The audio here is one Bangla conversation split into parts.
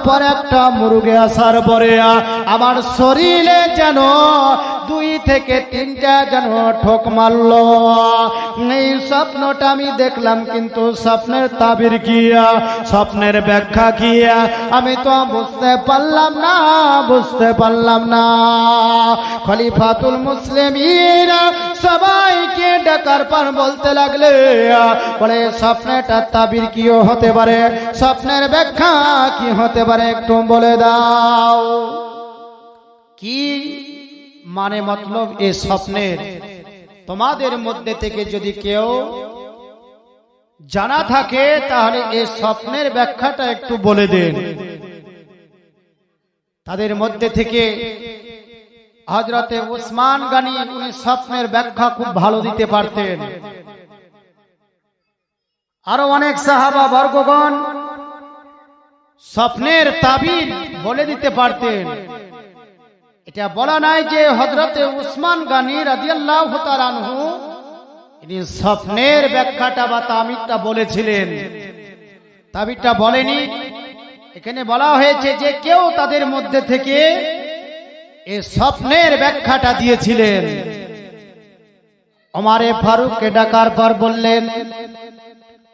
পর একটা মুরগি আসার পরে আমার শরীরে যেন 2 থেকে 3টা যেন ঠোক মারল। এই স্বপ্নটা আমি দেখলাম, কিন্তু স্বপ্নের তাবির কি, স্বপ্নের ব্যাখ্যা কি আমি তো বুঝতে পারলাম না। খলিফাতুল মুসলিমিন সবাইকে ডাকার পর বলতে লাগলে, বলে স্বপ্নটা তাবির কি হতে পারে, স্বপ্নের ব্যাখ্যা কি হতে পারে, একটু বলে দাও। কি মানে মতলব এই স্বপ্নের? তোমাদের মধ্যে থেকে যদি কেউ জানা থাকে তাহলে এই স্বপ্নের ব্যাখ্যাটা একটু বলে দেন। তাদের মধ্যে থেকে হযরতে উসমান গনি উনি স্বপ্নের ব্যাখ্যা খুব ভালো দিতে পারতেন। আরো অনেক সাহাবা বর্গগণ স্বপ্নের তাবির বলে দিতে পারতেন। এটা বলা নাই যে হযরতে উসমান গনি রাদিয়াল্লাহু তাআলা আনহু ইনি স্বপ্নের ব্যাখ্যাটা বা তাবিরটা বলেছিলেন। তাবিরটা বলেনি। এখানে বলা হয়েছে যে কেউ তাদের মধ্যে থেকে এই স্বপ্নের ব্যাখ্যাটা দিয়েছিলেন। ওমরে ফারুককে ডাকার পর বললেন,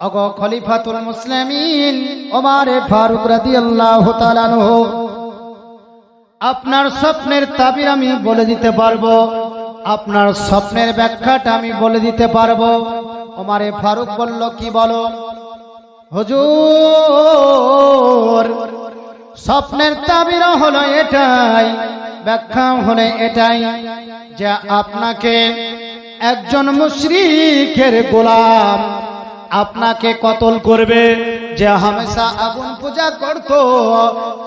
ওগো খলিফাতুল মুসলিমিন ওমরে ফারুক রাদিয়াল্লাহু তাআলা আনহু, আপনার স্বপ্নের তাবির আমি বলে দিতে পারবো, আপনার স্বপ্নের ব্যাখ্যাটা আমি বলে দিতে পারবো। ওমরে ফারুক বলল, কি বলো? হুজুর, স্বপ্নের তাবির হলো এটাই, ব্যাখ্যা হলো এটাই যে আপনাকে একজন মুশরিকের গোলাম আপনাকে কতল করবে, যে হামেশা আগুন পূজা করত,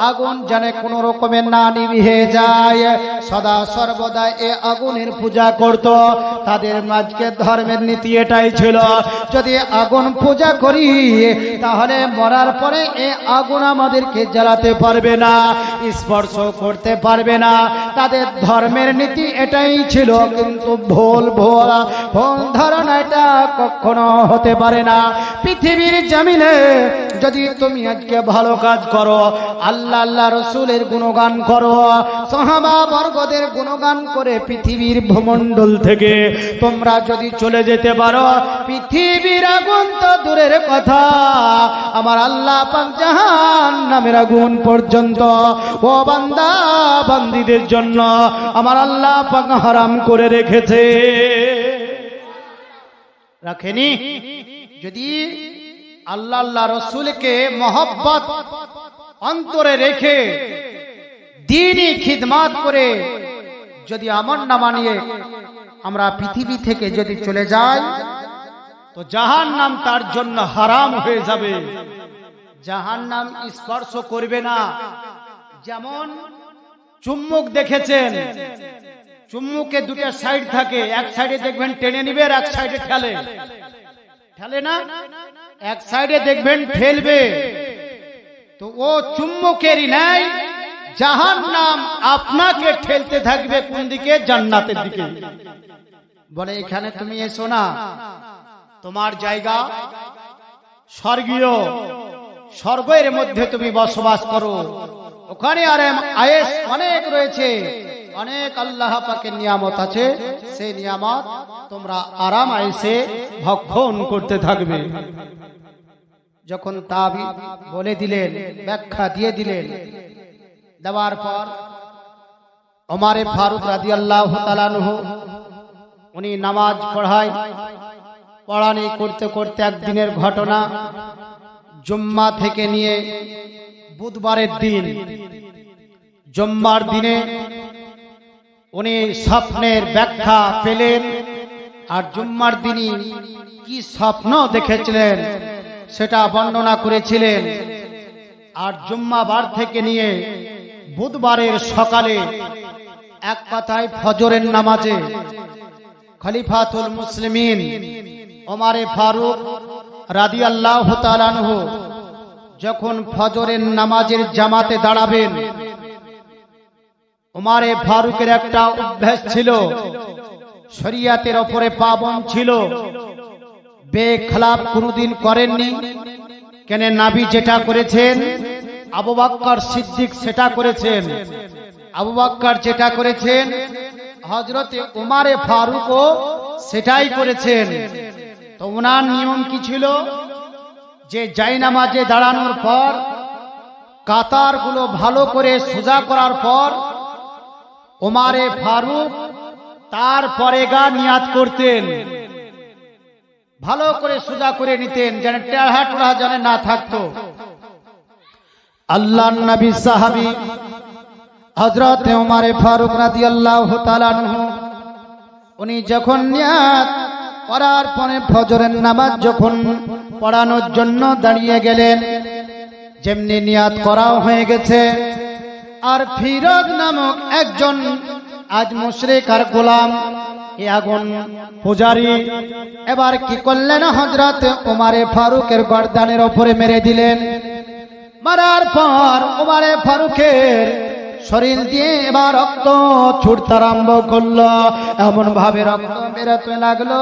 আগুন জানে কোন রকমের না নিভিয়ে যায়, সদা সর্বদা এ আগুনের পূজা করত। তাদের মাঝকে ধর্মের নীতি এটাই ছিল, যদি আগুন পূজা করি তাহলে মরার পরে এ আগুন আমাদেরকে জ্বালাতে পারবে না, স্পর্শ করতে পারবে না। তাদের ধর্মের নীতি এটাই ছিল। কিন্তু ভুল ধারণা, এটা কখনো হতে পারে না। পৃথিবীর জমিনে যদি তুমি আজকে ভালো কাজ করো, আল্লাহ রাসূলের গুণগান করো, সাহাবা বর্গদের গুণগান করে পৃথিবীর ভূমণ্ডল থেকে তোমরা যদি চলে যেতে পারো, পৃথিবীর আগুন তো দূরের কথা, আমার আল্লাহ পাক জাহান্নামের আগুন পর্যন্ত ও বান্দা বান্দীদের জন্য আমার আল্লাহ পাক হারাম করে রেখেছে। রাখেনি? যদি আল্লাহ রাসূলকে মহব্বত অন্তরে রেখে দ্বীনি খিদমত করে যদি আমল না মানিয়ে আমরা পৃথিবী থেকে যদি চলে যাই, তো জাহান্নাম তার জন্য হারাম হয়ে যাবে, জাহান্নাম স্পর্শ করবে না। যেমন চুম্বক দেখেছেন, চুম্বকে দুটো সাইড থাকে, এক সাইডে দেখবেন টেনে নিবে আর এক সাইডে ঠেলে না, এক সাইডে দেখবেন ঠেলবে। তো ও চুম্বকেরই নাই, জাহান্নাম আপনাকে ঠেলতে থাকবে কোন দিকে? জান্নাতের দিকে। বলে এখানে তুমি এসো না, তোমার জায়গা স্বর্গীয়, স্বর্গের মধ্যে তুমি বসবাস করো, ওখানে আয়েশ অনেক রয়েছে, অনেক আল্লাহ পাকের নিয়ামত আছে, সেই নিয়ামত তোমরা আরাম আয়েশে ভক্ষণ করতে থাকবে। যখন তাবির বলে দিলেন, ব্যাখ্যা দিয়ে দিলেন, দেওয়ার পর ওমরে ফারুক রাদিয়াল্লাহু তাআলা আনহু উনি নামাজ পড়ানি করতে করতে একদিনের ঘটনা, জুম্মা থেকে নিয়ে বুধবারের দিন, জুম্মার দিনে উনি স্বপ্নের ব্যাখ্যা পেলেন। আর জুম্মার দিনই কি স্বপ্ন দেখেছিলেন সেটা বর্ণনা করেছিলেন। আর জুম্মাবার থেকে নিয়ে বুধবারের সকালে এক কথায় ফজরের নামাজে খলিফাতুল মুসলিমিন ওমরে ফারুক রাদিয়াল্লাহু তাআলা আনহু যখন ফজরের নামাজের জামাতে দাঁড়াবেন, ওমরে ফারুকের একটা অভ্যাস ছিল, শরিয়াতের উপরে পাবন ছিল, বেখলাফ কোনদিন করেননি। কেন? নবী যেটা করেছেন আবু বকর সিদ্দিক সেটা করেছেন, আবু বকর যেটা করেছেন হযরতে উমারে ফারুকও সেটাই করেছেন। তো ওনার নিয়ম কি ছিল, যে জায়নামাজে দাঁড়ানোর পর কাতারগুলো ভালো করে সোজা করার পর উমারে ফারুক তারপরে গা নিয়াত করতেন, ভালো করে সোজা করে নিতেন, যেন টেढ़ा টোড়া যেন না থাকতো। আল্লাহর নবী সাহাবী হযরত উমারে ফারুক রাদিয়াল্লাহু তাআলা আনহু উনি যখন নিয়াত করার পরে ফজরের নামাজ যখন পড়ানোর জন্য দাঁড়িয়ে গেলেন, যেমনি নিয়াত করা হয়ে গেছে, আর ফিরোজ নামক একজন আজ মুশরিক আর গোলাম এই আগুন পূজারী এবার কি করলেন, হযরত উমারে ফারুকের গর্দানের উপরে মেরে দিলেন। মারার পর উমারে ফারুকের শরীর দিয়ে এবার রক্ত ছুটতে আরম্ভ করলো, এমন ভাবে রক্ত বেরোতে লাগলো।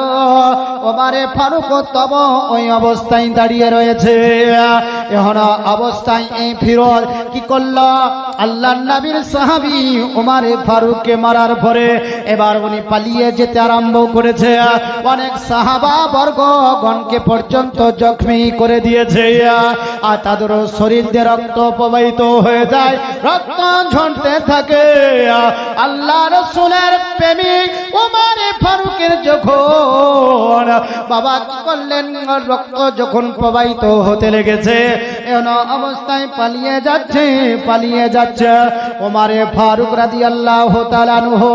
উমারে ফারুক তব ওই অবস্থায় দাঁড়িয়ে রয়েছে। এখন অবস্থায় এই ফিরোজ কি করলো, আল্লাহর নবীর সাহাবী উমারে ফারুককে মারার পরে এবার উনি পালিয়ে যেতে আরম্ভ করেছে। অনেক সাহাবা বর্গগণকে পর্যন্ত জখমি করে দিয়েছে, আর তাদের শরীর দিয়ে রক্ত প্রবাহিত হয়ে যায়, রক্ত ঝরতে থাকে। আল্লাহ রাসূলের প্রেমিক উমারে ফারুকের যখন বাবা কি করলেন, রক্ত যখন প্রবাহিত হতে লেগেছে, এমন অবস্থায় পালিয়ে যাচ্ছে, পালিয়ে যাচ্ছে উমারে ফারুক রাদিয়াল্লাহু তাআলা আনহু।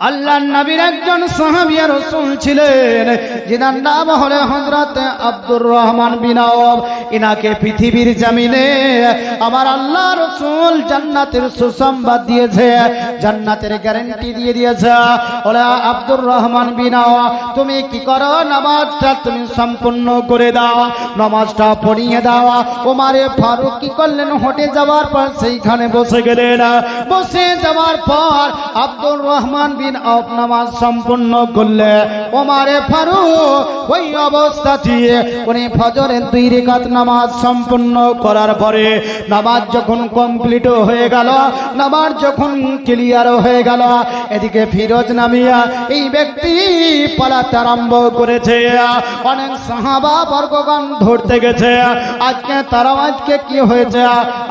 আল্লাহর নবীর একজন সাহাবী রাসূল ছিলেন, যিনার নাম হলো হযরত আব্দুর রহমান বিন আওফ। ইনাকে পৃথিবীর জমিনে আমার আল্লাহ রাসূল জান্নাতের সুসংবাদ দিয়েছে, জান্নাতের গ্যারান্টি দিয়ে দিয়েছে। ওলা আব্দুর রহমান বিন আওফ, তুমি কি করো, নামাজটা তুমি সম্পূর্ণ করে দাও, নামাজটা পড়িয়ে দাও। ওমারে ফারুক কি করলেন, হেঁটে যাওয়ার পর সেইখানে বসে গেলেন। বসে যাওয়ার পর আব্দুর রহমান বিন আওফ নামাজ সম্পূর্ণ করলে, ওমারে ফারুক ওই অবস্থাতে উনি ফজরের 2 রাকাত নামাজ সম্পূর্ণ করার পরে নামাজ যখন কমপ্লিট হয়ে গেল, নামাজ যখন ক্লিয়ার হয়ে গেল, এদিকে ফিরোজ নামিয়া এই ব্যক্তি পালাতে আরম্ভ করেছে। অনেক সাহাবা বর্গগণ ধরতে গেছে, আজকে তারা আজকে কি হয়েছে,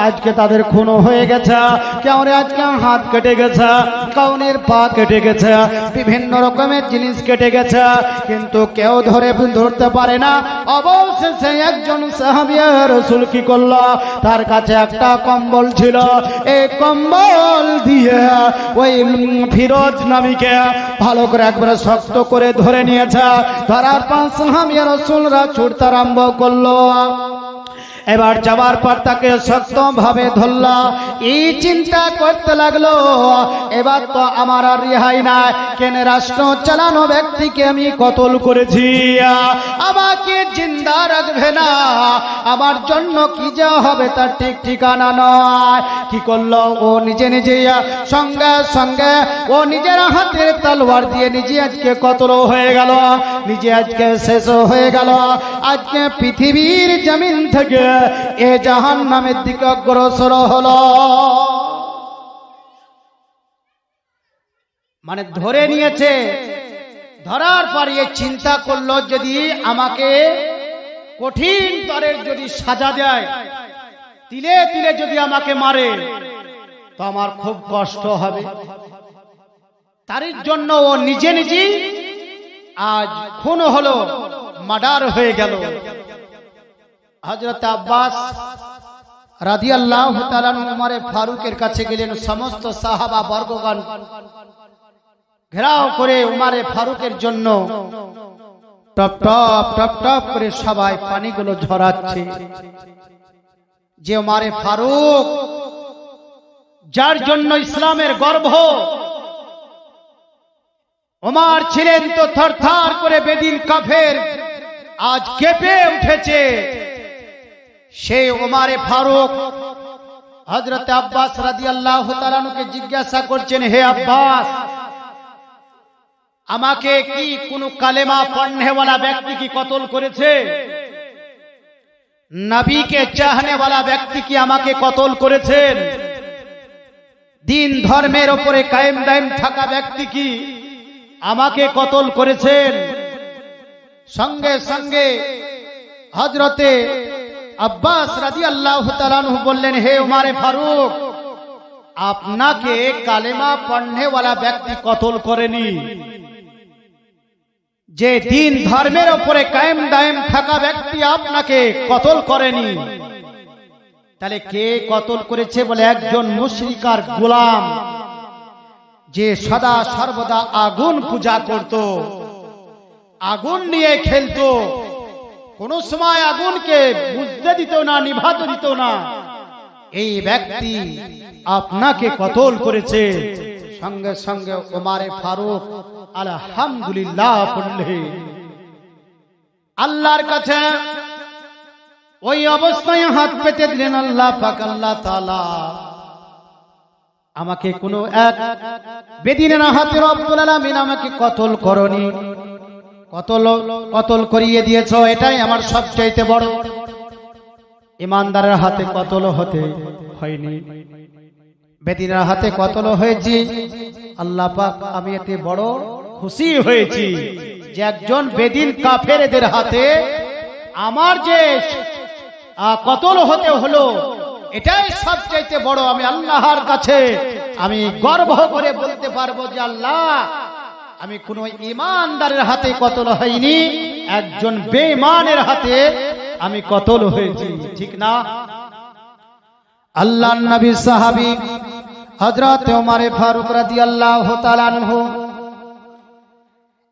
আজকে তাদের খুন হয়ে গেছে, কেউ আজকে হাত কেটে গেছে, কাউনের পা কেটে গেছে, বিভিন্ন রকমের জিনিস কেটে গেছে, কিন্তু কেউ ধরতে পারে না। অবশেষে একজন সাহাবী রাসূল কি করলো, তার কাছে একটা কম্বল ছিল, এই কম্বল দিয়ে ওই ফিরোজ নামীকে ভালো করে একবারে শক্ত করে ধরে নিয়েছে। ধরার পর সাহাবী রাসূলরা ছুটতে আরম্ভ করলো। এবার যাওয়ার পর তাকে শক্ত ভাবে ধরল, এই চিন্তা করতে লাগলো, এবার তো আমার আর রেহাই নাই, কেন রাষ্ট্র চালানো ব্যক্তিকে আমি কতল করেছি, আমাকে জিন্দা রাখবে না, আমার জন্য কি যা হবে তার ঠিক ঠিকানা নয়। কি করলো, ও নিজে নিজে সঙ্গে সঙ্গে ও নিজের হাতের তলোয়ার দিয়ে নিজে আজকে কতল হয়ে গেল, নিজে আজকে শেষ হয়ে গেল। আজকে পৃথিবীর জমিন থেকে এ জাহান্নামের দিকে অগ্রসর হলো। মানে ধরে নিয়েছে, ধরার পর এ চিন্তা করলো, যদি আমাকে কঠিন তরের যদি সাজা দেয়, তিলে তিলে যদি আমাকে মারে, তো আমার খুব কষ্ট হবে। তার জন্য ও নিজে নিজেই আজ খুন হলো, মার্ডার হয়ে গেল। হযরত আব্বাস রাদিয়াল্লাহু তাআলা উমরে ফারুকের কাছে গেলেন, সমস্ত সাহাবা বর্গগণ ঘেরাও করে উমরে ফারুকের জন্য টপ টপ টপ টপ করে সবাই পানিগুলো ঝরাচ্ছে। যে উমরে ফারুক, যার জন্য ইসলামের গর্ব, ওমর ছিলেন তো থরথর করে বেদিন কাফের আজ কেঁপে উঠেছে, সেই ওমরে ফারুক হযরত আব্বাস রাদিয়াল্লাহু তাআলা কে জিজ্ঞাসা করছেন, হে আব্বাস, আমাকে কি কোনো কালেমা পড়নেওয়ালা ব্যক্তি কি কতল করেছে? নবীকে চাহনে वाला ব্যক্তি কি আমাকে কতল করেছেন? দিন ধর্মের উপরে কায়েম দায়েম থাকা ব্যক্তি কি আমাকে কতল করেছেন? সঙ্গে সঙ্গে হযরতে আব্বাস রাদিয়াল্লাহু তাআলা আনহু বললেন, হে উমারে ফারুক, আপনাকে কালেমা পড়নে वाला ব্যক্তি কতল করেনি। যে দিন ধর্মের উপরে কায়েম দায়েম থাকা ব্যক্তি আপনাকে কতল করেনি। তাহলে কে কতল করেছে? বলে একজন মুশরিকার গোলাম, যে সদা সর্বদা আগুন পূজা করত, আগুন নিয়ে খেলতো, কোন সময় আগুনকে বুঝতে দিত না, নিভাতে দিত না। এই ব্যক্তি আপনাকে কতল করেছে। সঙ্গে সঙ্গে ওমরে ফারুক আলহামদুলিল্লাহ পড়লেন। আল্লাহর কাছে ওই অবস্থায় হাত পেতে দিলেন, আল্লাহ পাক, আল্লাহ তাআলা আমাকে কোনো এক বেদিনের হাতে রব্বুল আলামিন আমাকে কতল করনি, কতল করিয়ে দিয়েছো, এটাই আমার সবচাইতে বড়। ইমানদারের হাতে কতল হতে হয়নি, বেদিনের হাতে কতল হয়েছি। আল্লাহ পাক আমি এতে বড় খুশি হয়েছি যে একজন বেদিন কাফেরদের হাতে আমার যে কতল হতে হলো, এটাই সবচাইতে বড়। আমি আল্লাহর কাছে আমি গর্ব করে বলতে পারবো যে আল্লাহ, আমি কোন ইমানদারের হাতে কতল হয়নি, একজন বেঈমানের হাতে আমি কতল হয়েছি। ঠিক না? আল্লাহর নবী সাহাবী হযরত ওমর ফারুক রাদিয়াল্লাহু তাআলা আনহু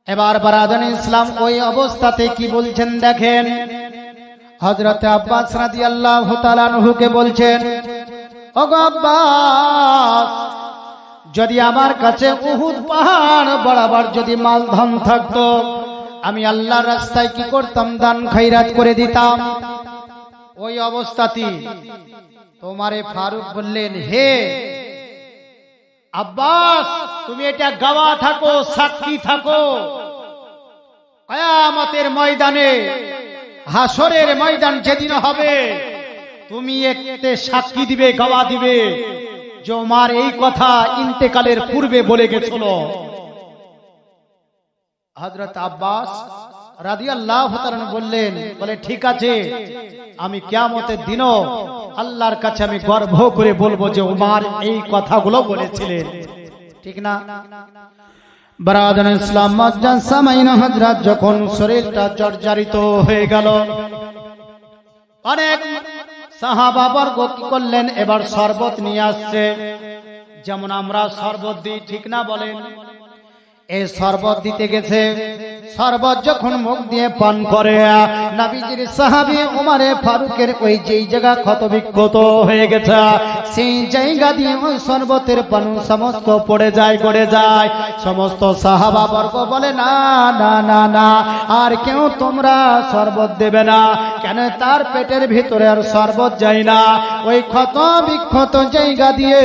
এবার বারাদান ইসলাম ওই অবস্থাতে কি বলছেন দেখেন। হযরত আব্বাস রাদিয়াল্লাহু তাআলা আনহুকে বলছেন, ওগো আব্বাস, যদি আমার কাছে উহুদ পাহাড় বরাবর যদি মাল ধন থাকতো, আমি আল্লাহর রাস্তায় কি করতাম? দান খয়রাত করে দিতাম। ওই অবস্থাতে ওমর ফারুক বললেন, হে আব্বাস, তুমি এটা গাওয়া থাকো, সাক্ষী থাকো, কিয়ামতের ময়দানে, হাসরের ময়দান যেদিন হবে, তুমি একতে সাক্ষী দিবে, গাওয়া দিবে যে ওমর এই কথা ইন্তেকালের পূর্বে বলে গেছিল। হযরত আব্বাস রাদিয়াল্লাহু তাআলা বললেন, বলে ঠিক আছে, আমি কিয়ামতের দিনও আল্লাহর কাছে আমি গর্ব করে বলবো যে ওমর এই কথাগুলো বলেছিলেন। ঠিক না? বারাদান ইসলাম মাজ্জান সামাইনা হযরত যখন শরীরটা জর্জরিত হয়ে গেল, অনেক সাহাবা বর্গ কি করলেন? এবার শরবত নিয়ে আসছে, যেমন আমরা শরবত দিই, ঠিক না বলেন? এই শরবত দিতে গেছে, শরবত যখন মুখ দিয়ে পান করে, নবীজির সাহাবী ওমর ফারুকের ওই যেই জায়গা ক্ষত বিক্ষত হয়ে গেছে, সেই জায়গা দিয়ে ওই শরবতের পানি সমস্ত পড়ে যায়, গড়ে যায়। সমস্ত সাহাবা বর্গ বলে, না না না না, আর কেউ তোমরা শরবত দেবে না। কেন? তার পেটের ভিতরে আর শরবত যায় না, ওই ক্ষত বিক্ষত জায়গা দিয়ে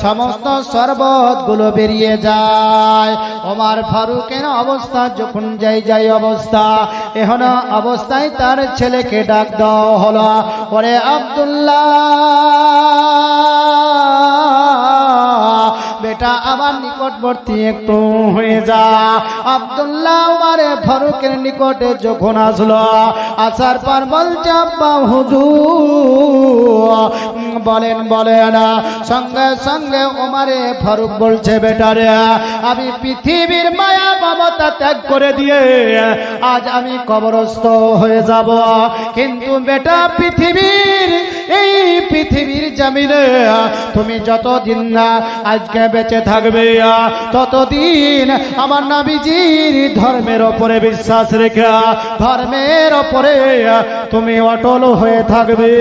সমস্ত শরবত গুলো বেরিয়ে যায়। ওমর ফারুকের অবস্থা যখন যাই অবস্থা, এখন অবস্থায় তার ছেলেকে ডাক দেওয়া হলো, ওরে আব্দুল্লাহ, বেটা আমার নিকটবর্তী একটু হয়ে যা। আব্দুল্লাহ ওমর ফারুকের নিকটে যখন আসলো, আসার পর বলছে, আব্বা হুজুর বলেন বলেন। সঙ্গে সঙ্গে ওমর ফারুক বলছে, বেটা রে, আমি পৃথিবীর মায়া মমতা ত্যাগ করে দিয়ে আজ আমি কবরস্থ হয়ে যাব, কিন্তু বেটা এই পৃথিবীর জমিনে তুমি যতদিন না আজকে বেঁচে থাকবে, ততদিন আমার নবীজির ধর্মের ওপরে বিশ্বাস রেখে ধর্মের ওপরে তুমি অটল হয়ে থাকবে।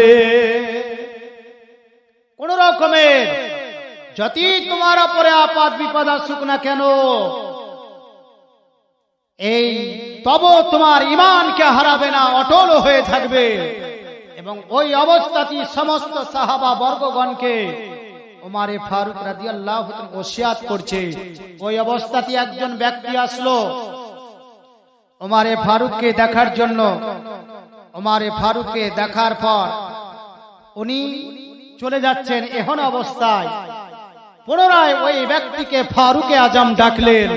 কোন রকমের যদি তোমার ওপরে আপাত বিপদ আসুক না কেন, এই তব তোমার ঈমানকে হারাবে না, অটল হয়ে থাকবে। এবং ওই অবস্থাতে সমস্ত সাহাবা বর্গগণকে ওমর ফারুক রাদিয়াল্লাহু তাআলা ওসিয়াত করছে। ওই অবস্থাতে একজন ব্যক্তি আসলো ওমর ফারুককে দেখার জন্য। ওমর ফারুককে দেখার পর উনি চলে যাচ্ছেন। এখন অবস্থায় পুনরায় ওই ব্যক্তিকে ফারুকে আজম ডাকলেন।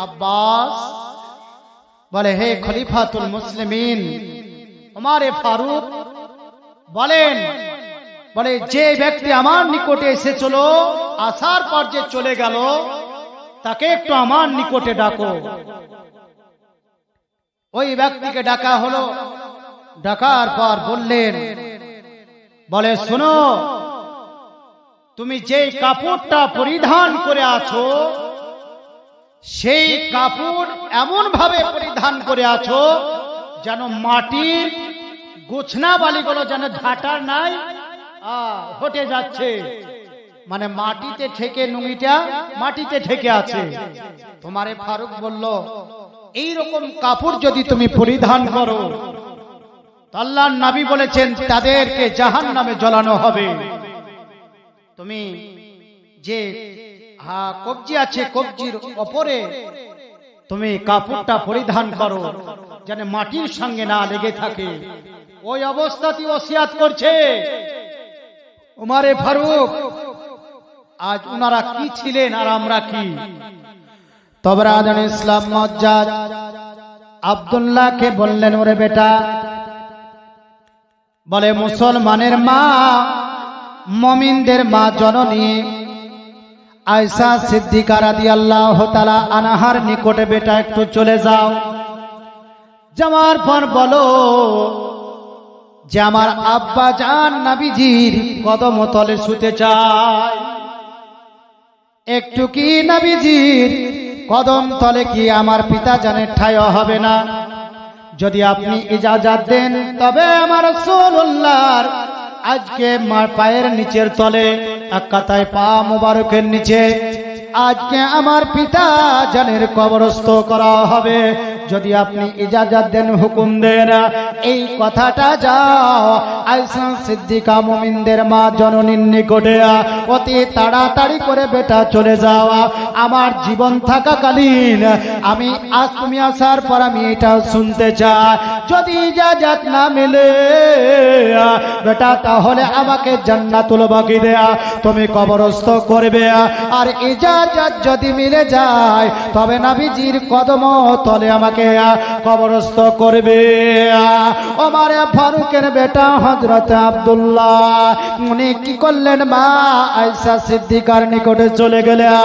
আব্বাস বলে, হে খলিফাতুল মুসলিমিন ওমর ফারুক বলেন, বলে যে ব্যক্তি আমার নিকটে এসেছিল আসার পর যে চলে গেল তাকে একটু আমার নিকটে ডাকো। ওই ব্যক্তিকে ডাকা হলো। ডাকার পর বললেন, বলে শোনো, তুমি যে কাপড়টা পরিধান করে আছো সেই কাপড় এমন ভাবে পরিধান করে আছো যেন মাটির গোছনা বালিগুলো যেন ঝাঁটার নাই হটে যাচ্ছে, মানে মাটিতে ঠেকে, নুঙ্গিটা মাটিতে ঠেকে আছে। তোমারে ফারুক বলল, এই রকম কাপড় যদি তুমি পরিধান করো আল্লাহর নবী বলেছেন তাদেরকে জাহান্নামে জ্বালানো হবে। তুমি যে কবজি আছে কবজির উপরে তুমি কাপড়টা পরিধান করো যেন মাটির সঙ্গে না লেগে থাকে। ওই অবস্থাতে ওসিয়াত করছে ওমরে ফারুক। আজ ওনারা কি ছিলেন আর আমরা কি? তবরান ইসলাম মজ্জাদ আব্দুল্লাহকে বললেন, ওরে বেটা, বলে মুসলমানের মা, মুমিনদের মা জননী আয়েশা সিদ্দিকা রাদিয়াল্লাহু তাআলা আনহার নিকটে বেটা একটু চলে যাও। যাওয়ার পর বলো যে আমার আব্বা জান নবীজির কদম তলে শুতে চায়। একটু কি নবীজির কদম তলে কি আমার পিতা জানের ঠাঁই হবে না? যদি আপনি ইজাজত দেন তবে আমার রাসূলুল্লাহর আজকে মার পায়ের নিচের তলে এক কথায় পা মোবারকের নিচে আজকে আমার পিতা জানের কবরস্থ করা হবে। যদি আপনি ইজাজত দেন, হুকুম দেন, এই কথাটা যাও আয়েশা সিদ্দিকা মুমিনদের মা জননীর নিকটে অতি তাড়াতাড়ি করে বেটা চলে যাওয়া। আমার জীবন থাকাকালীন আমি আজ তুমি আসার পর আমি এটা শুনতে চাই। যদি ইজাজত না মিলে বেটা তাহলে আমাকে জান্নাতুল বাকি দেয়া তুমি কবরস্থ করবে, আর ইজাজত যদি মিলে যায় তবে নবীজির কদম তলে আমাকে কবরস্থ করবে। ওমর ফারুকের বেটা হযরত আব্দুল্লাহ উনি কি করলেন, মা আয়েশা সিদ্দিকার নিকটে চলে গেলেন।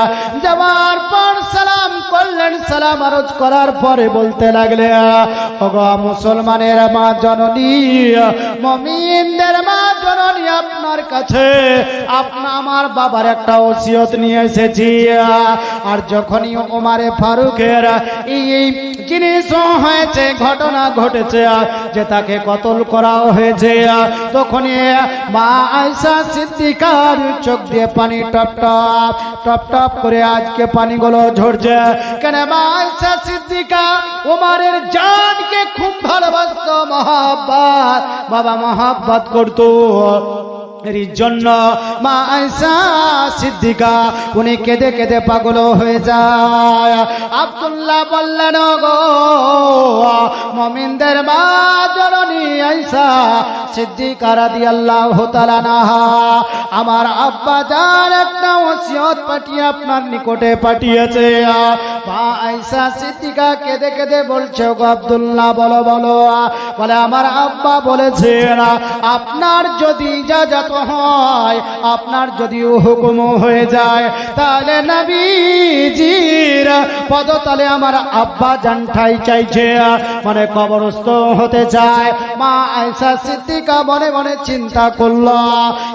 যাওয়ার পর সালাম করলেন। সালাম আরজ করার পরে বলতে লাগলেন, ওগো মুসলমানের মা জননী, মুমিনদের মা জননী, আপনার কাছে আমার বাবার একটা ওসিয়ত নিয়ে এসেছি। আর যখনই ওমরে ফারুকের এই জিনিস হয়েছে, ঘটনা ঘটেছে যে তাকে কতল করা হয়েছে, তখনই মা আয়েশা সিদ্দিকার চোখ দিয়ে পানি টপ টপ টপ টপ করে আজকে পানিগুলো ঝরছে। কেন মা আয়েশা সিদ্দিকা ওমরের জানকে খুব ভালোবাসত, মহব্বত বাবা মহব্বত করতো। এর জন্য মা আয়েশা সিদ্দিকা উনি কেঁদে কেঁদে পাগল হয়ে যায়। আব্দুল্লাহ বললেন, গো মুমিনদের মা জননী আয়েশা সিদ্দিকা রাদিয়াল্লাহু তাআলা আনহা, আমার আব্বা জান একটা ওসিয়ত পাঠিয়ে আপনার নিকটে পাঠিয়েছে। মা আয়েশা সিদ্দিকা কেঁদে কেঁদে বলছে, গো আব্দুল্লাহ বলো বলো। বলে আমার আব্বা বলেছেন আপনার যদি ইজাজত হয়, আপনার যদি হুকুম হয়ে যায়, তাহলে নবীজির পদতলে আমার আব্বা জান ঠাঁই চাইছে, মানে কবরস্থ হতে চায়। মা আয়েশা সিদ্দিকা মনে মনে চিন্তা করল,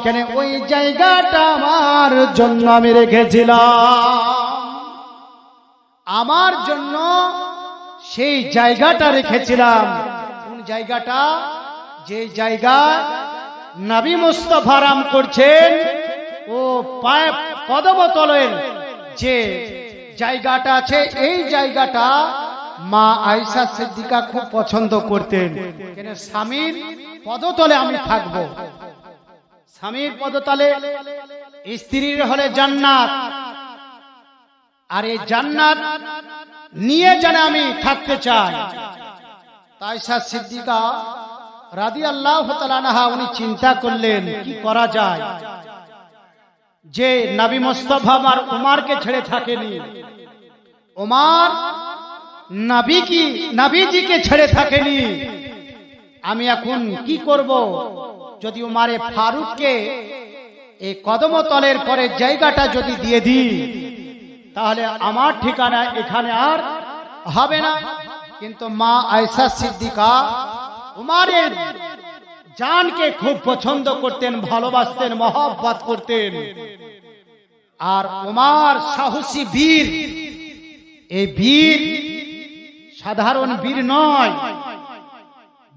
কেন ওই জায়গাটা আমার জন্য আমি রেখেছিলাম, আমার জন্য সেই জায়গাটা রেখেছিলাম। কোন জায়গাটা? যে জায়গা নবী মুস্তাফা আরাম করছেন, ও পায়ে কদম তলের যে জায়গাটা আছে, এই জায়গাটা মা আয়েশা সিদ্দিকা খুব পছন্দ করতেন। কেন স্বামীর পদতলে আমি থাকব। স্বামীর পদতলে স্ত্রীর হলে জান্নাত, আর এই জান্নাত নিয়ে যেন আমি থাকতে চাই। আয়েশা সিদ্দিকা রাদিয়াল্লাহু তাআলা আনহা উনি চিন্তা করলেন কি করা যায়, যে নবী মুস্তাফা আর উমরকে ছেড়ে থাকেনি, উমর নবীজিকে ছেড়ে থাকেনি, আমি এখন কি করব? যদি উমারে ফারুককে এই কদমতলের পরে জায়গাটা যদি দিয়ে দিই, তাহলে আমার ঠিকানা এখানে আর হবে না। কিন্তু মা আয়েশা সিদ্দিকা উমারের জানকে খুব পছন্দ করতেন, ভালোবাসতেন, মহব্বত করতেন। আর উমার সাহসী বীর, এই বীর সাধারণ বীর নয়,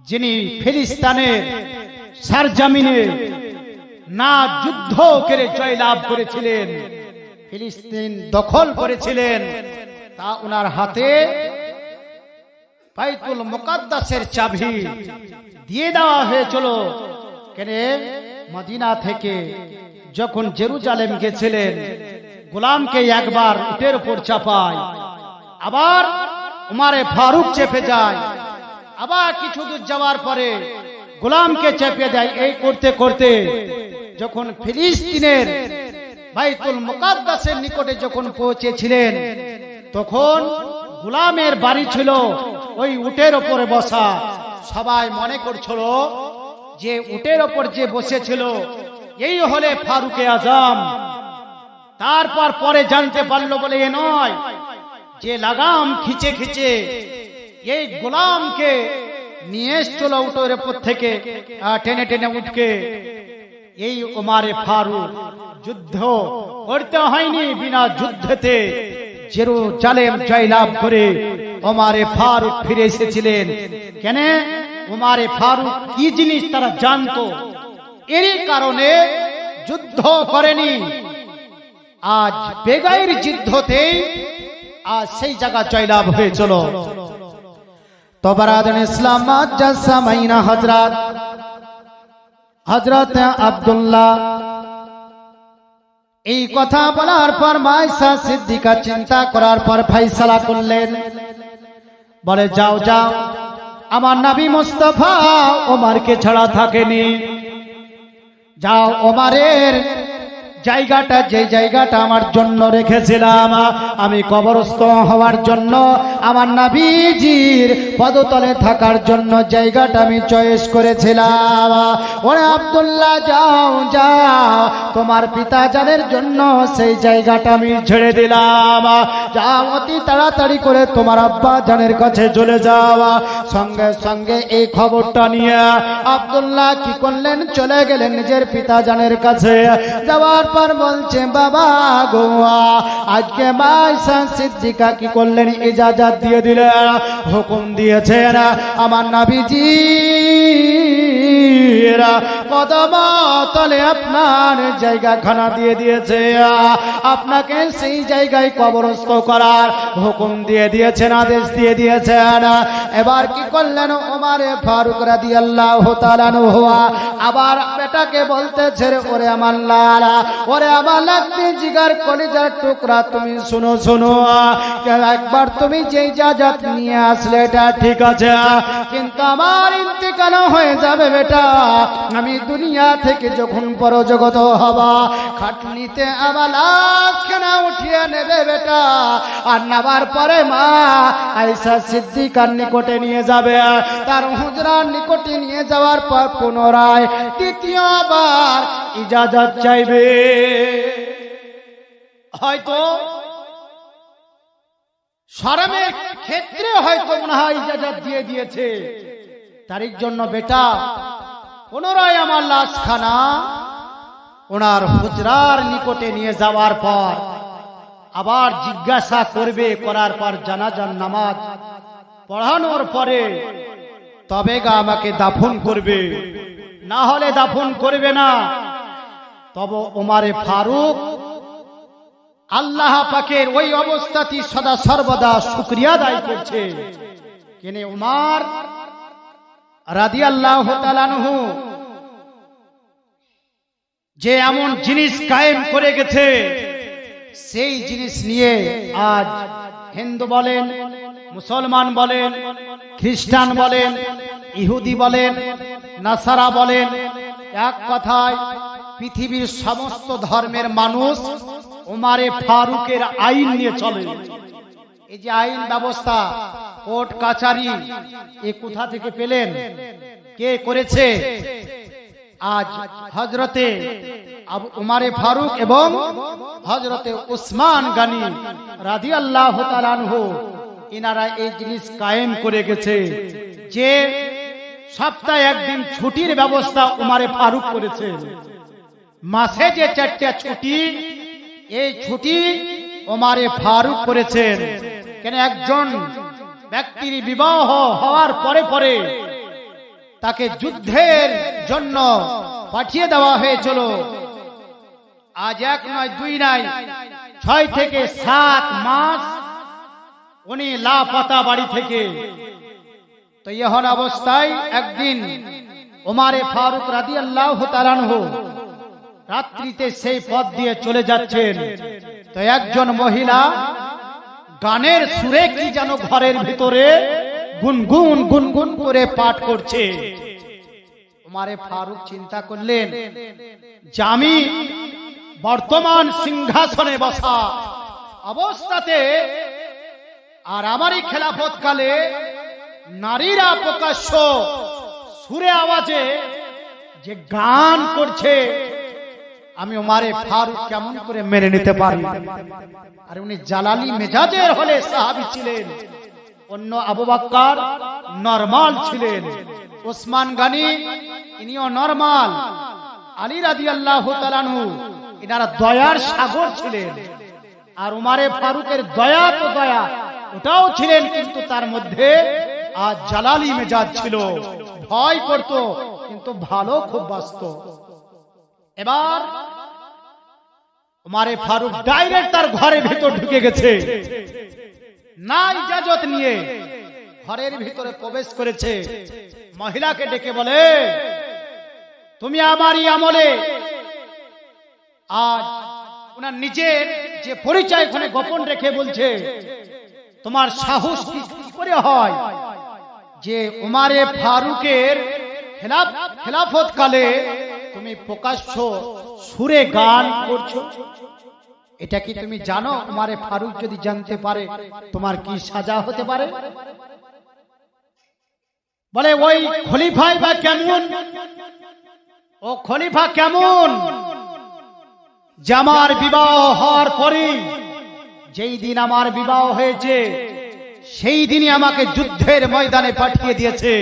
যিনি ফিলিস্তিনের সরজমিনে না যুদ্ধ করে জয়লাভ করেছিলেন, ফিলিস্তিন দখল করেছিলেন, তা ওনার হাতে বাইতুল মুকাদ্দাসের চাবি দিয়ে দেওয়া হয়েছিল। কেন মদিনা থেকে যখন জেরুজালেম গেছিলেন, গোলামকে একবার উটের উপর চাপায়, আবার উমারে ফারুক চেপে যায়, আবার কিছু দূর যাওয়ার পরে গোলামকে চেপে দেয়। এই করতে করতে যখন ফিলিস্তিনের বাইতুল মুকাদ্দাসের নিকটে যখন পৌঁছেছিলেন, তখন গোলামের বাড়ি ছিল ওই উটের উপরে বসা। সবাই মনে করছিল যে উটের উপর যে বসেছিল এই হলে ফারুকে আজম। তারপর পরে জানতে পারলো বলে এ নয়, যে লাগাম খিচে খিচে এই গোলামকে নিয়ে এসছিল উটের উপর থেকে টেনে টেনে উঠকে, এই উমারে ফারুক যুদ্ধ করতে হয়নি, বিনা যুদ্ধেতে জেরুজালেম জয়লাভ করে উমারে ফারুক ফিরে এসেছিলেন। কেন? উমারে ফারুক কি জিনিস তারা জানতো, এরই কারণে যুদ্ধ করেনি। আজ বেগাইর যুদ্ধতেই আজ সেই জায়গা জয়লাভ হয়েছিল। তো বারাদান ইসলাম জাসামাইনা হযরত আব্দুল্লাহ এই কথা বলার পর মা আয়েশা সিদ্দিকা চিন্তা করার পর ফয়সালা করলেন, বলে যাও যাও, আমার নবী মুস্তাফা ওমরকে ছাড়া থাকেনি, যাও ওমরের জায়গাটা, যে জায়গাটা আমার জন্য রেখেছিলাম আমি কবরস্থ হওয়ার জন্য, আমার নবীজির পদতলে থাকার জন্য জায়গাটা আমি চয়েস করেছিলাম। ওরে আব্দুল্লাহ যাও যাও, তোমার পিতা জানের জন্য সেই জায়গাটা আমি ছেড়ে দিলাম, যাও অতি তাড়াতাড়ি করে তোমার আব্বা জানের কাছে চলে যাও। সঙ্গে সঙ্গে এই খবরটা নিয়ে আব্দুল্লাহ কি করলেন, চলে গেলেন নিজের পিতা জানের কাছে। যাওয়ার পর বলছে, বাবা গো, আজকে মা আয়েশা সিদ্দিকা কি করলেন, ইজাজত দিয়ে দিলেন, হুকুম দিয়েছেন আমার নবীজি কদম তলে আপনার জায়গাখানা দিয়ে দিয়েছে, আপনাকে সেই জায়গায় কবরস্থ করার হুকুম দিয়ে দিয়েছেন, আদেশ দিয়ে দিয়েছেন। এবার কি করলেন ওমরে ফারুক রাদিয়াল্লাহু তাআলা আনহু, আবার বেটাকে বলতেছে, ওরে আমার লালা, ওরে আমার লাগতে জিগার কলিজার টুকরা, তুমি শুনো শুনো, একবার তুমি যে ইজাজত নিয়ে আসলে এটা ঠিক আছে, কিন্তু আমার ইন্তেকাল হয়ে যাবে বেটা, আমি দুনিয়া থেকে যখন পরজগত হবা, খাটনিতে আমার লাশখানা উঠিয়ে নেবে বেটা, আর নেবার পরে মা আয়েশা সিদ্দিকার নিকটে নিয়ে যাবে, তার হুজরার নিকটে নিয়ে যাওয়ার পর পুনরায় তৃতীয়বার ইজাজত চাইবে। হয়তো শরমের ক্ষেত্রে হয়তো মনে হয় ইজাজত দিয়ে দিয়েছে, তার জন্য বেটা পুনরায় আমার লাশখানা ওনার হুজরার নিকটে নিয়ে যাওয়ার পর আবার জিজ্ঞাসা করবে, করার পর জানাজার নামাজ পড়ানোর পরে তবে গা আমাকে দাফন করবে, না হলে দাফন করবে না। তবে ওমরে ফারুক আল্লাহ পাকের ওই অবস্থাটি সদা সর্বদা শুকরিয়া আদায় করছে। কেন ওমর রাদিয়াল্লাহু তাআলা আনহু যে এমন জিনিস কায়েম করে গেছে, সেই জিনিস নিয়ে আজ হিন্দু বলেন, মুসলমান বলেন, খ্রিস্টান বলেন, ইহুদি বলেন, নাসারা বলেন, এক কথায় পৃথিবীর সমস্ত ধর্মের মানুষ ওমারে ফারুকের আইন নিয়ে চলে। এই যে আইন ব্যবস্থা, কোর্ট কাচারি, এ কোথা থেকে পেলেন? কে করেছে? আজ হযরতে উমারে ফারুক এবং হযরতে উসমান গনি রাদিয়াল্লাহু তাআলা আনহু ইনারা এই জিনিস কায়েম করে গেছে যে সপ্তাহে একদিন ছুটির ব্যবস্থা উমারে ফারুক করেছে। মাসে যে 4টা ছুটি, এই ছুটি উমারে ফারুক করেছেন। কেন? একজন ব্যক্তির বিবাহ হওয়ার পরে পরে তাকে যুদ্ধের জন্য পাঠিয়ে দেওয়া হয়েছিল। আজ 1 নয় 2 নয় 6 থেকে 7 মাস উনি লাপাতা বাড়ি থেকে। তো এমন অবস্থায় একদিন উমারে ফারুক রাদিয়াল্লাহু তাআলা আনহু রাত্রিতে সেই পথ দিয়ে চলে যাচ্ছেন। তো একজন মহিলা গানের সুরে কি যেন ঘরের ভিতরে গুনগুন গুনগুন করে পাঠ করছে। উমারে ফারুক চিন্তা করলেন যে আমি বর্তমান সিংহাসনে বসা অবস্থাতে আর আমারই খেলাফত কালে নারীরা প্রকাশ্য সুরে আওয়াজে যে গান করছে, আমি উমারে ফারুক কেমন করে মেনে নিতে পারি? আর উনি জালালি মেজাজের হলে সাহাবী ছিলেন। অন্য আবু বকর নরমাল ছিলেন, উসমান গনি ইনিও নরমাল, আলী রাদিয়াল্লাহু তাআলা আনহু ইনারা দয়ার সাগর ছিলেন। আর উমারে ফারুকের দয়া তো দয়া, ওটাও ছিলেন, কিন্তু তার মধ্যে আজ জালালি মেজাজ ছিল, ভয় করত, কিন্তু ভালো খুব বাসত। এবার উমারে ফারুক ডাইরেক্ট তার ঘরের ভিতর ঢুকে গেছে, না ইজাজত নিয়ে ঘরের ভিতরে প্রবেশ করেছে। মহিলাকে ডেকে বলে, তুমি আমারই আমলে, আজ ওনার নিজের যে পরিচয় ওখানে গোপন রেখে বলছে, তোমার সাহস কি করে হয় যে উমারে ফারুকের খেলাফত কালে তুমি প্রকাশ্য সুরে গান করছো? এটা কি তুমি জানো? উমারে ফারুক যদি জানতে পারে তোমার কি সাজা হতে পারে? বলে, ওই খলিফাই বা কেমন, ও খলিফা কেমন যে আমার বিবাহ হওয়ার পরে, যেই দিন আমার বিবাহ হয়েছে সেই দিনই আমাকে যুদ্ধের ময়দানে পাঠিয়ে দিয়েছে,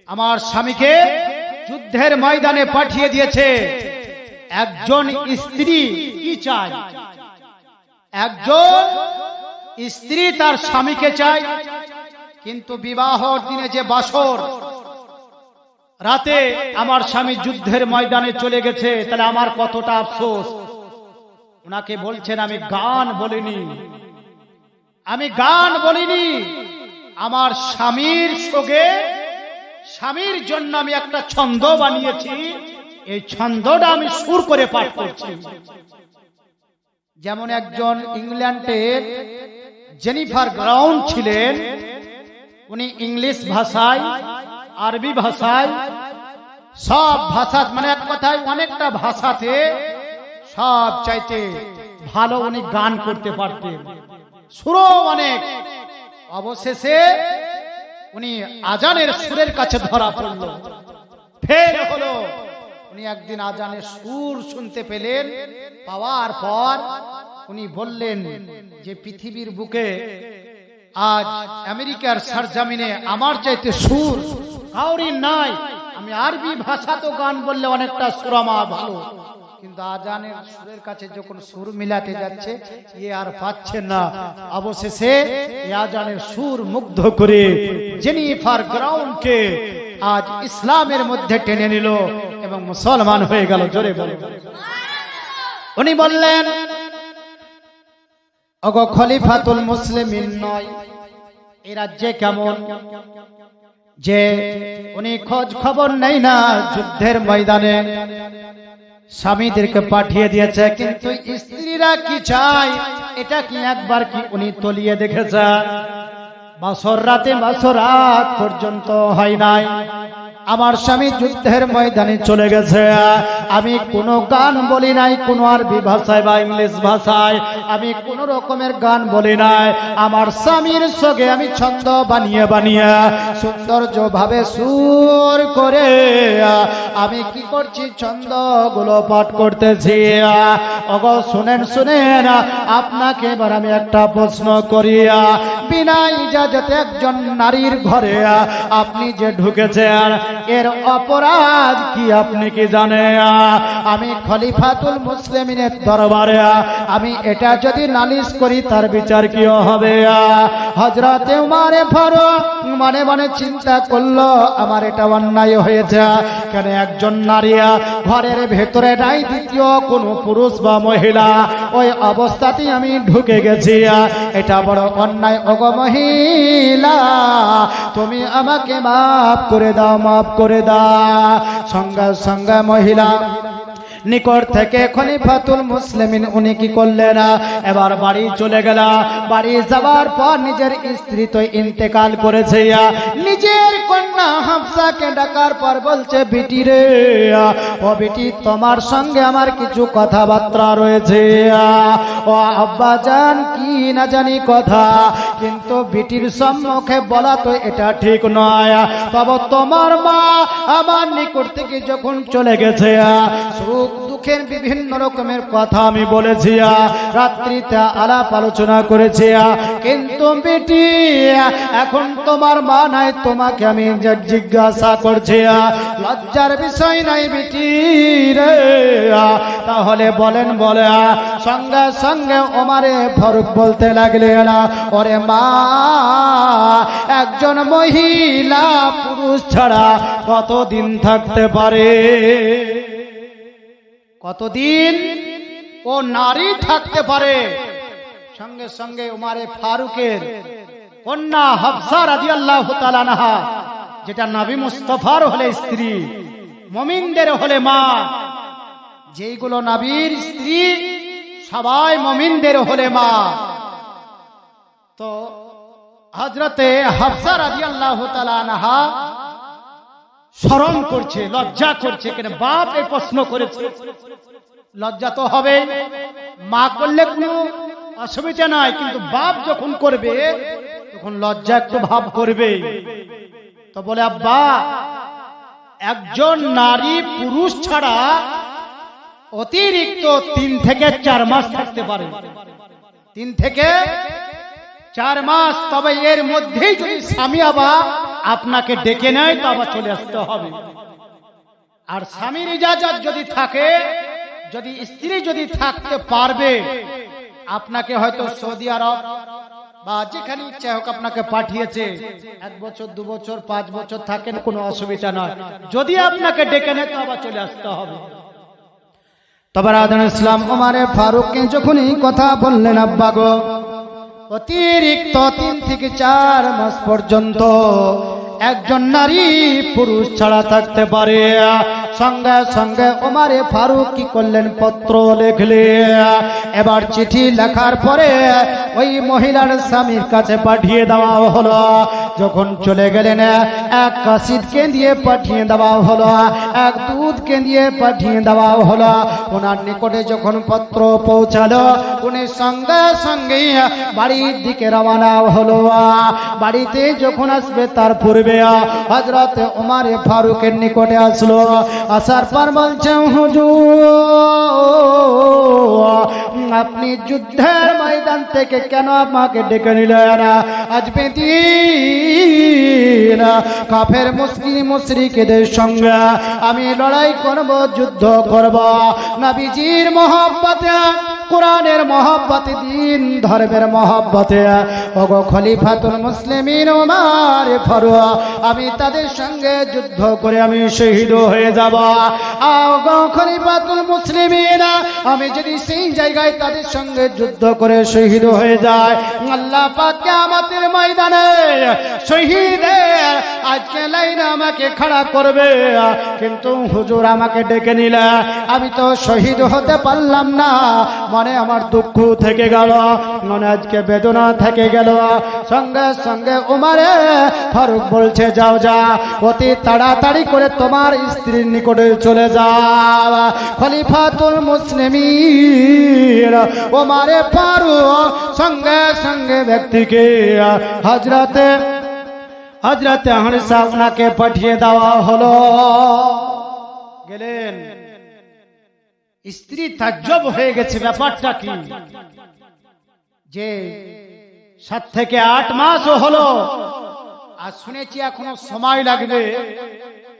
আমার স্বামীকে যুদ্ধের ময়দানে পাঠিয়ে দিয়েছে। একজন স্ত্রী কি চায়? একজন স্ত্রী তার স্বামীকে চায়, কিন্তু বিবাহর দিনে যে বাসর রাতে আমার স্বামী যুদ্ধের ময়দানে চলে গেছে, তাহলে আমার কতটা আফসোস। ওনাকে বলছেন, আমি গান বলিনি, আমি গান বলিনি, আমার স্বামীর সঙ্গে, স্বামীর জন্য আমি একটা ছন্দ বানিয়েছি, এই ছন্দটা আমি সুর করে পাঠ করছি। যেমন একজন ইংল্যান্ডের জেনিফার গ্রাউন্ড ছিলেন, উনি ইংলিশ ভাষায়, আরবি ভাষায়, সব ভাষা, মানে এক কথায় অনেকটা ভাষাতে সব চাইতে ভালো উনি গান করতে পারতেন, সুরও অনেক। অবশেষে উনি আজানের সুরের কাছে ধরা পড়ল। ফের হলো, উনি একদিন আজানের সুর শুনতে পেলেন, পাওয়ার পর উনি বললেন যে পৃথিবীর বুকে আজ আমেরিকার সরজমিনে আমার চাইতে সুর কাউরি নাই। আমি আরবি ভাষা তো গান বললে অনেকটা সুরামা ভালো, কিন্তু আজানের সুরের কাছে যখন সুর মিলাতে যাচ্ছে এ আর পাচ্ছে না। অবশেষে আজানের সুর মুগ্ধ করে জেনিফার গ্রাউন্ডকে আজ ইসলামের মধ্যে টেনে নিল এবং মুসলমান হয়ে গেল। জোরে বলে উনি বললেন, ওগো খলিফাতুল মুসলিমিন নয়, এই রাজ্যে কেমন যে উনি খোঁজ খবর নেই না, যুদ্ধের ময়দানে স্বামীদেরকে পাঠিয়ে দিয়েছে, কিন্তু স্ত্রীরা কি চায় এটা কি একবার কি উনি তলিয়ে দেখেছে? বছর রাত পর্যন্ত হয় নাই, আমার স্বামী যুদ্ধের ময়দানে চলে গেছে। আমি কোনো গান বলি নাই, কোনো আরবি ভাষায় বা ইংলিশ ভাষায় আমি কোনো রকমের গান বলি নাই। আমার স্বামীর সঙ্গে আমি ছন্দ বানিয়ে সৌন্দর্যভাবে সুর করে আমি কি করছি, ছন্দগুলো পাঠ করতেছি। ওগো শুনেন, আপনাকে এবার আমি একটা প্রশ্ন করি, বিনা ইজাজতে একজন নারীর ঘরে আপনি যে ঢুকেছেন, এর অপরাধ কি আপনি কি জানেন? আমি খলিফাতুল মুসলিমিনের দরবারে আমি এটা যদি নালিশ করি, তার বিচার কি হবে? হযরত উমর ফারুক মনে চিন্তা করলো, আমার এটা অন্যায় হয়েছে। কেন একজন নারী ঘরের ভেতরে নাই, দ্বিতীয় কোনো পুরুষ বা মহিলা, ওই অবস্থাতেই আমি ঢুকে গেছি, এটা বড় অন্যায়। ওগো মহিলা, তুমি আমাকে মাফ করে দাও, মাফ করে দাও। সঙ্গে মহিলা নিকট থেকে খলিফাতুল মুসলিমিন উনি কি করলেন, এবার বাড়ি চলে গেল। বাড়ি যাওয়ার পর নিজের স্ত্রী তো ইন্তেকাল করেছে, নিজের কন্যা হাফসাকে ডাকার পর বলছে, বিটি রে, ও বিটি, তোমার সঙ্গে আমার কিছু কথাবার্তা রয়েছে। ও আব্বা জান, কি না জানি কথা, কিন্তু বিটির সম্মুখে বলা তো এটা ঠিক নয়। তবে তোমার মা আমার নিকট থেকে যখন চলে গেছে, সুখ দুঃখের বিভিন্ন রকমের কথা আমি বলেছি, রাত্রিতে আলাপ আলোচনা করেছি, কিন্তু বেটি এখন তোমার মা নাই, তোমাকে আমি জিজ্ঞাসা করছি, লজ্জার বিষয় নাই বেটি রে? তাহলে বলেন, বলে। সঙ্গে ওমরে ফারুক বলতে লাগলেন, ওরে মা, একজন মহিলা পুরুষ ছাড়া কতদিন থাকতে পারে? কতদিন ও নারী থাকতে পারে? সঙ্গে উমরে ফারুকের কন্যা হাফসা রাদিয়াল্লাহু তাআলা আনহা, যেটা নবী মুস্তাফার হলে স্ত্রী, মুমিনদের হলে মা, যেইগুলো নবীর স্ত্রী সবাই মুমিনদের হলে মা, তো হযরতে হাফসা রাদিয়াল্লাহু তাআলা আনহা শরম করছে, লজ্জা করছে। কেন বাপ এই প্রশ্ন করেছে, লজ্জা তো হবে। মা করলে কোনো অসুবিধা নাই, কিন্তু বাপ যখন করবে তখন লজ্জা একটু ভাব করবে। তো বলে, আব্বা, একজন নারী পুরুষ ছাড়া অতিরিক্ত 3 থেকে 4 মাস থাকতে পারে। 3 থেকে 4 মাস। তবে এর মধ্যেই যদি স্বামী আবার আপনাকে ডেকে নেয়, তো আবার চলে আসতে হবে। আর স্বামীর ইজাজত যদি থাকে, যদি স্ত্রী যদি থাকতে পারবে, আপনাকে হয়তো সৌদি আরব বা যেখানে ইচ্ছা হোক আপনাকে পাঠিয়েছে, 1 বছর 2 বছর 5 বছর থাকেন, কোনো অসুবিধা নয়। যদি আপনাকে ডেকে নেয়, তো আবার চলে আসতে হবে। তবে রাজন ইসলাম ওমরে ফারুককে যখন এই কথা বললেন, আব্বা গো, অতিরিক্ত 3 থেকে 4 মাস পর্যন্ত একজন নারী পুরুষ ছাড়া থাকতে পারে। সঙ্গে ওমরে ফারুক কি করলেন, পত্র লিখলেন। এবার চিঠি লেখার পরে ওই মহিলার স্বামীর কাছে পাঠিয়ে দেওয়া হলো। যখন চলে গেলেন, এক কাসিদকে দিয়ে পাঠিয়ে দেওয়া হলো, এক দুধকে দিয়ে পাঠিয়ে দেওয়া হলো। ওনার নিকটে যখন পত্র পৌঁছালো, উনি সঙ্গে বাড়ির দিকে রওনা হলো। বাড়িতে যখন আসবে, তার পূর্বে হযরত ওমরে ফারুকের নিকটে আসলো। আসার পর বলছে, হুজুর, আপনি যুদ্ধের ময়দান থেকে কেন আমাকে ডেকে নিলেন? আজ বেদিন কাফের মুশরিকদের সঙ্গে আমি লড়াই করব, যুদ্ধ করব। নবীজির মহব্বতে, কোরআনের মহব্বতে, দিন ধর্মের মহব্বতে, ওগো খলিফাতুল মুসলিমিন ওমরে ফারুক, আমি তাদের সঙ্গে যুদ্ধ করে আমি শহীদ হয়ে যাব। ওগো খলিফাতুল মুসলিমিন, আমি যদি সেই জায়গায় তাদের সঙ্গে যুদ্ধ করে শহীদ হয়ে যায়, আল্লাহ পাক কিয়ামতের ময়দানে শহীদের আজকে লাইনে আমাকে খাড়া করবে, কিন্তু হুজুর আমাকে ডেকে নিলে আমি তো শহীদ হতে পারলাম না। মনে আমার দুঃখ থেকে গেল, মনে আজকে বেদনা থেকে গেল। সঙ্গে সঙ্গে উমারে ফারুক বলছে, যাও যা, অতি তাড়াতাড়ি করে তোমার স্ত্রীর নিকটে চলে যাও। খলিফাতুল মুসলিমিন উমারে ফারুক সঙ্গে সঙ্গে ব্যক্তিকে হযরতে হারিসা ওনাকে পাঠিয়ে দেওয়া হলো। গেলেন, স্ত্রী তাজ্জব হয়ে গেছে, ব্যাপারটা কি যে 7 থেকে 8 মাসও হলো, আর শুনেছি এখনো সময় লাগবে,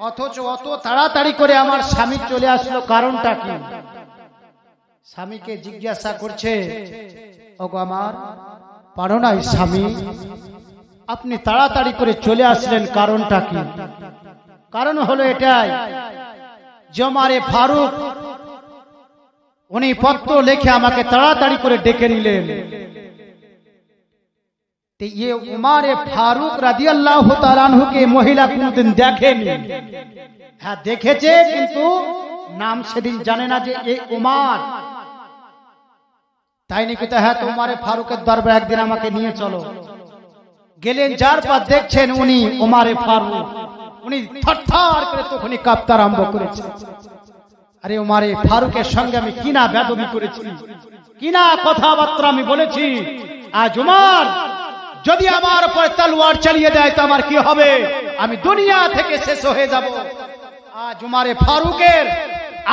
অথচ অত তাড়াতাড়ি করে আমার স্বামী চলে আসলো, কারণটা কি? স্বামীকে জিজ্ঞাসা করছে, ওগো আমার পারো নাই স্বামী, আপনি তাড়াতাড়ি করে চলে আসলেন, কারণটা কি? কারণ হলো এটাই যে উমারে ফারুক উনি পত্র লিখে আমাকে তাড়াতাড়ি করে ডেকে নিলেন। ये उमारे फारूक রাদিয়াল্লাহু তাআলা আনহুকে মহিলা কোনদিন দেখেনি, হ্যাঁ দেখেছে, কিন্তু নাম সেদিন জানে না যে এই উমার। তাই নাকি? তো হ্যাঁ, তো উমারে ফারুকের দরবারে একদিন আমাকে নিয়ে চলো। গেলেন, যার পর দেখছেন উনি উমারে ফারুক, উনি থরথর করে তখনই কাঁপতে আরম্ভ করেছে। আরে উমারে ফারুকের সঙ্গে আমি কিনা বেদবি করেছি, কিনা কথাবার্তা আমি বলেছি। আজ উমার যদি আমার উপর তলোয়ার চালিয়ে দেয় তো আমার কি হবে? আমি দুনিয়া থেকে শেষ হয়ে যাব। আজ উমারে ফারুকের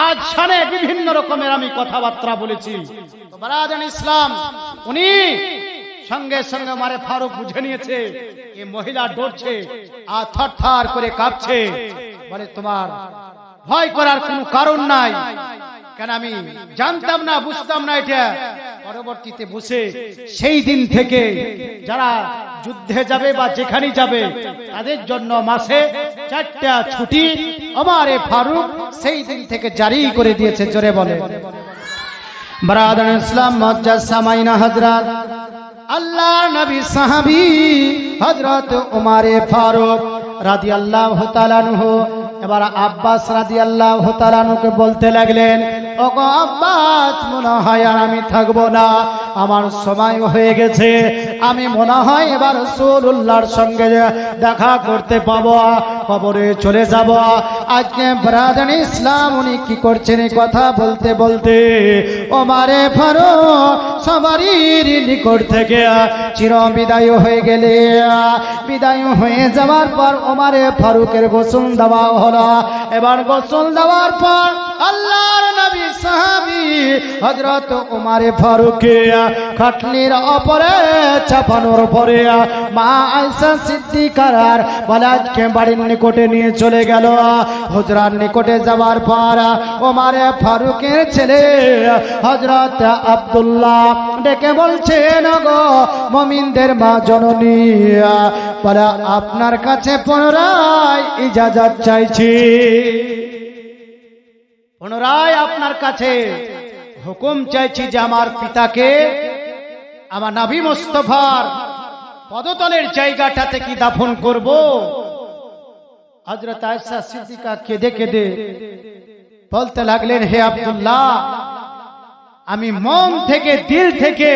আজ শানে বিভিন্ন রকমের আমি কথাবার্তা বলেছি। তো বারাদান ইসলাম, উনি সঙ্গে সঙ্গে উমারে ফারুক বুঝে নিয়েছে এই মহিলা ডরছে আর থরথর করে কাঁপছে। বলে, তোমার ভয় করার কোনো কারণ নাই। কেন আমি জানতাম না, বুঝতাম না এটা। পরবর্তীতে বসে সেই দিন থেকে যারা যুদ্ধে যাবে বা যেখানে যাবে তাদের জন্য মাসে 4টা ছুটি উমারে ফারুক সেই দিন থেকে জারি করে দিয়েছে। জোরে বলে বারাদান ইসলাম, মুআজ্জাজ সামাইনা হযরত আল্লাহ নবী সাহাবী হযরত উমারে ফারুক রাদিয়াল্লাহু তাআলা আনহু এবার আব্বাস রাদিয়াল্লাহু তাআলা আনহুকে বলতে লাগলেন, ওগো আব্বাস, মনে হয় আর আমি থাকবো না, আমার সময় হয়ে গেছে, আমি মনে হয় এবার রাসূলুল্লাহর সঙ্গে দেখা করতে পাবো, কবরে চলে যাব। আজকে ব্রাদার ইসলাম উনি কি করছেন এই কথা বলতে বলতে উমারে ফারুক সবারই নিকট থেকে চির বিদায় হয়ে গেলে, বিদায় হয়ে যাওয়ার পর উমারে ফারুকের গোসল দেওয়া হলো। এবার গোসল দেওয়ার পর আল্লাহর নবী সাহাবী হযরত উমারে ফারুককে খাটনির উপরে চাপানোর পরে মা আয়েশা সিদ্দিকার বালাজকে বাড়ির নিকটে নিয়ে চলে গেল। হুজরার নিকটে যাওয়ার পর উমারে ফারুকের ছেলে হযরত আব্দুল্লাহ ডেকে বলছেন, গো মুমিনদের মা জননী, বলে আপনার কাছে পুনরায় ইজাজত চাইছি, পুনরায় আপনার কাছে হুকুম চাইছি যে আমার পিতাকে আমার নবী মুস্তাফার পদতলের জায়গাটাতে কি দাফন করব। হযরত আয়েশা সিদ্দিকা কেঁদে কেঁদে বলতে লাগলেন, হে আব্দুল্লাহ, আমি মন থেকে দিল থেকে